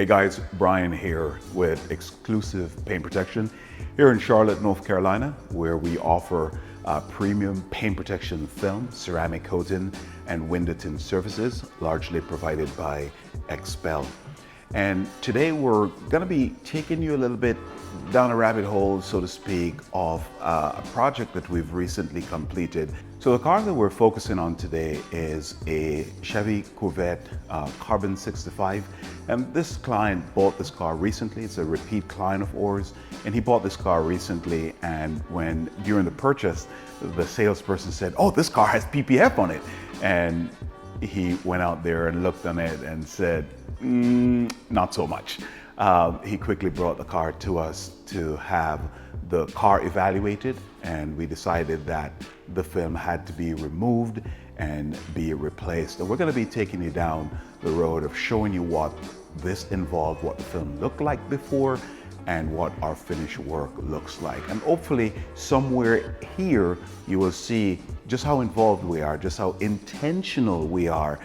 Hey guys, Brian here with exclusive paint protection here in Charlotte, North Carolina, where we offer premium paint protection film, ceramic coating, and window tint surfaces, largely provided by XPEL. And today we're going to be taking you a little bit down a rabbit hole, so to speak, of a project that we've recently completed. So the car that we're focusing on today is a Chevy Corvette Carbon 65. And this client bought this car recently. It's a repeat client of ours. And he bought this car recently. And when during the purchase, the salesperson said, "Oh, this car has PPF on it." And he went out there and looked on it and said, not so much. He quickly brought the car to us to have the car evaluated, and we decided that the film had to be removed and be replaced. And we're going to be taking you down the road of showing you what this involved, what the film looked like before, and what our finished work looks like. And hopefully somewhere here you will see just how involved we are, just how intentional we are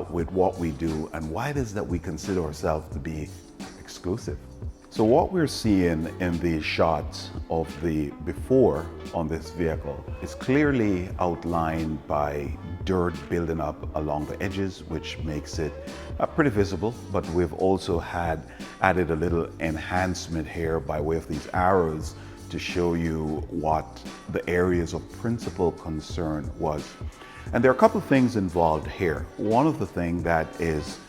with what we do, and why it is that we consider ourselves to be exclusive. So what we're seeing in the shots of the before on this vehicle is clearly outlined by dirt building up along the edges, which makes it pretty visible. But we've also added a little enhancement here by way of these arrows to show you what the areas of principal concern was. And there are a couple of things involved here. One of the things that is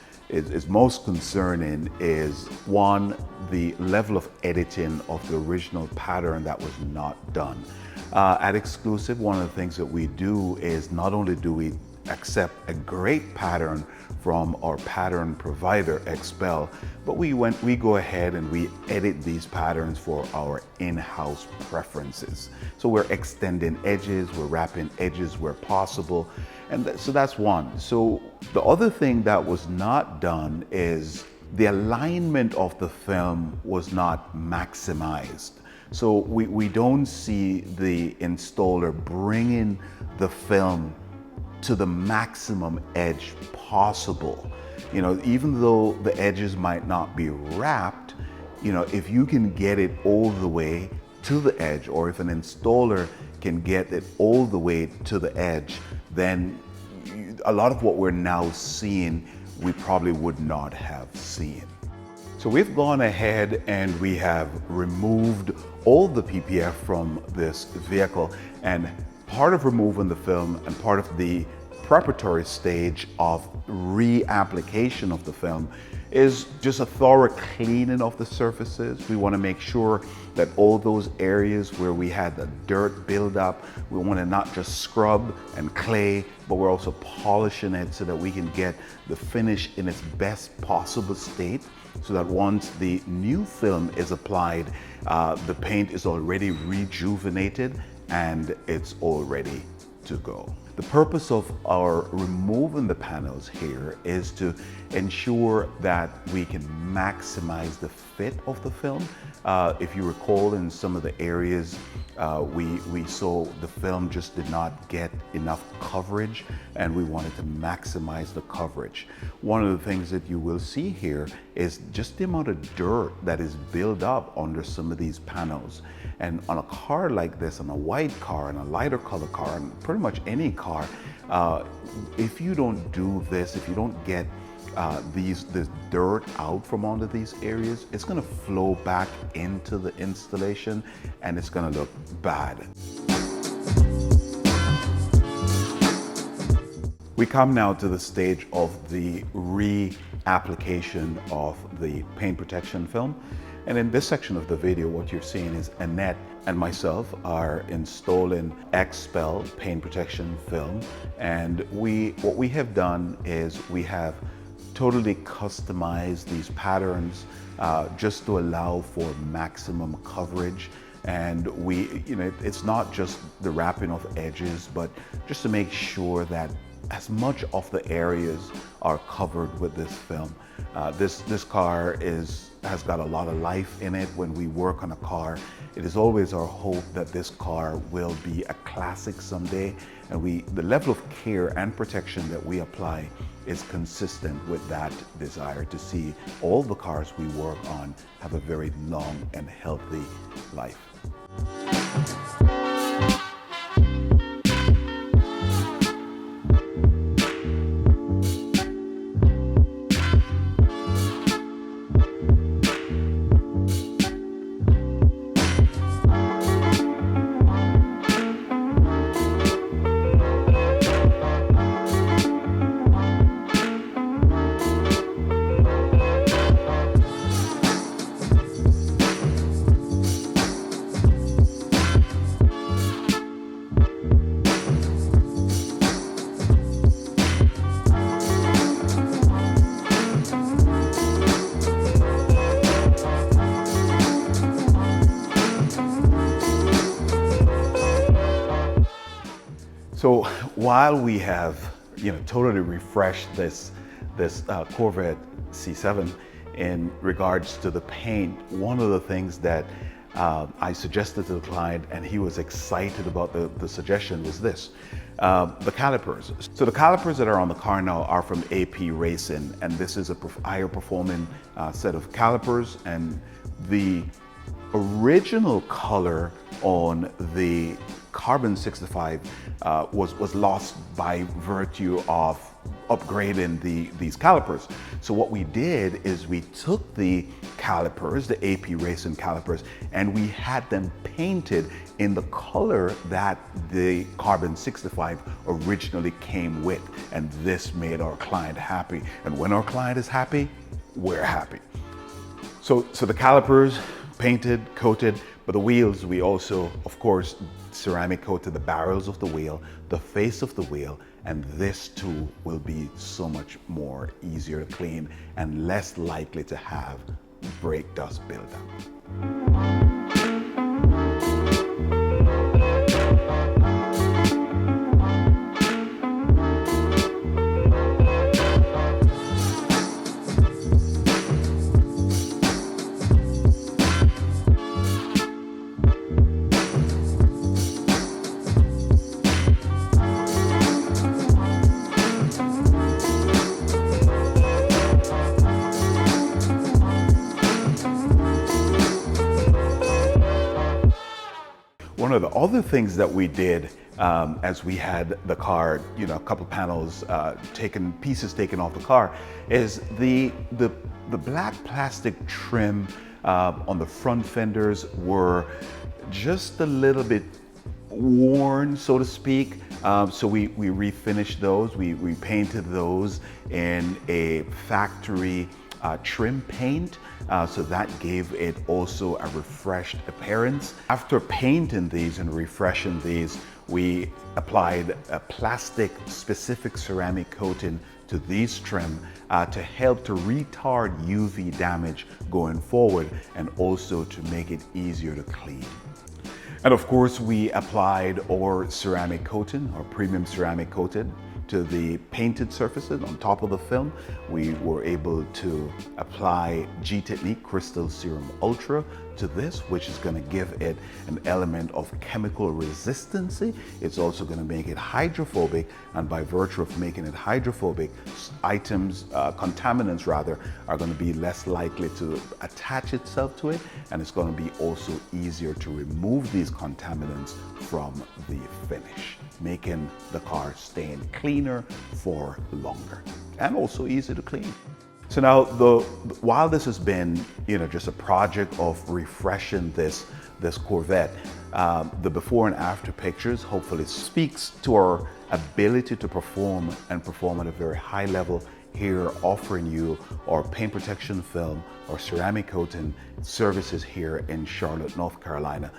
most concerning is, one, the level of editing of the original pattern that was not done. At Exclusive, one of the things that we do is not only do we accept a great pattern from our pattern provider, XPEL, but we go ahead and we edit these patterns for our in-house preferences. So we're extending edges, we're wrapping edges where possible, and so that's one. So the other thing that was not done is the alignment of the film was not maximized. So we don't see the installer bringing the film to the maximum edge possible. You know, even though the edges might not be wrapped, you know, if you can get it all the way to the edge, or if an installer can get it all the way to the edge, then a lot of what we're now seeing, we probably would not have seen. So we've gone ahead and we have removed all the PPF from this vehicle, and part of removing the film and part of the preparatory stage of reapplication of the film is just a thorough cleaning of the surfaces. We want to make sure that all those areas where we had the dirt buildup, we want to not just scrub and clay, but we're also polishing it so that we can get the finish in its best possible state, so that once the new film is applied, the paint is already rejuvenated and it's all ready to go. The purpose of our removing the panels here is to ensure that we can maximize the fit of the film. If you recall, in some of the areas we saw the film just did not get enough coverage, and we wanted to maximize the coverage. One of the things that you will see here is just the amount of dirt that is built up under some of these panels. And on a car like this, on a white car, and a lighter color car, and pretty much any car, if you don't do this, if you don't get this dirt out from under these areas, it's going to flow back into the installation and it's going to look bad. We come now to the stage of the reapplication of the paint protection film. And in this section of the video, what you're seeing is Annette and myself are installing XPEL paint protection film. And what we have done is we have totally customized these patterns just to allow for maximum coverage. And it's not just the wrapping of edges, but just to make sure that as much of the areas are covered with this film. This car has got a lot of life in it. When we work on a car, it is always our hope that this car will be a classic someday. And the level of care and protection that we apply is consistent with that desire to see all the cars we work on have a very long and healthy life. So while we have, totally refreshed this Corvette C7 in regards to the paint, one of the things that I suggested to the client, and he was excited about the suggestion, was this: the calipers. So the calipers that are on the car now are from AP Racing, and this is a higher performing set of calipers. And the original color on the Carbon 65 was lost by virtue of upgrading these calipers. So what we did is we took the calipers, the AP Racing calipers, and we had them painted in the color that the Carbon 65 originally came with. And this made our client happy. And when our client is happy, we're happy. So the calipers, painted, coated, but the wheels, we also, of course, ceramic coated the barrels of the wheel, the face of the wheel, and this too will be so much more easier to clean and less likely to have brake dust buildup. One of the other things that we did as we had the car, a couple panels pieces taken off the car, is the black plastic trim on the front fenders were just a little bit worn, so to speak. So we refinished those. We painted those in a factory trim paint, so that gave it also a refreshed appearance. After painting these and refreshing these, we applied a plastic specific ceramic coating to these trim to help to retard UV damage going forward, and also to make it easier to clean. And of course, we applied our ceramic coating, our premium ceramic coating, to the painted surfaces on top of the film. We were able to apply Gtechniq Crystal Serum Ultra to this, which is going to give it an element of chemical resistancy. It's also going to make it hydrophobic, and by virtue of making it hydrophobic, contaminants rather, are going to be less likely to attach itself to it, and it's going to be also easier to remove these contaminants from the finish, making the car stain cleaner for longer and also easy to clean. So now, while this has been, just a project of refreshing this Corvette, the before and after pictures hopefully speaks to our ability to perform at a very high level here, offering you our paint protection film or ceramic coating services here in Charlotte, North Carolina.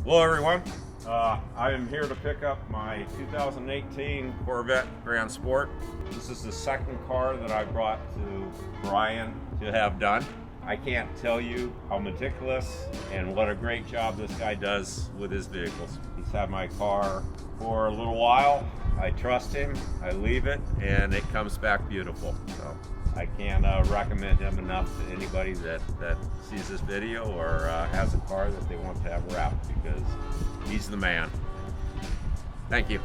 Hello everyone, I am here to pick up my 2018 Corvette Grand Sport. This is the second car that I brought to Brian to have done. I can't tell you how meticulous and what a great job this guy does with his vehicles. He's had my car for a little while. I trust him, I leave it, and it comes back beautiful. So I can't recommend him enough to anybody that sees this video or has a car that they want to have wrapped, because he's the man. Thank you.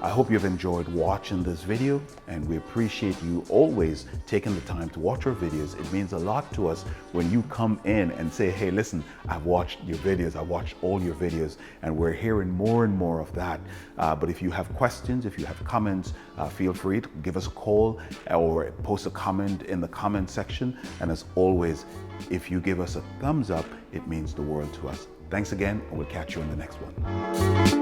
I hope you've enjoyed watching this video, and we appreciate you always taking the time to watch our videos. It means a lot to us when you come in and say, hey, listen, I've watched your videos, I've watched all your videos, and we're hearing more and more of that. But if you have questions, if you have comments, feel free to give us a call or post a comment in the comment section. And as always, if you give us a thumbs up, it means the world to us. Thanks again, and we'll catch you in the next one.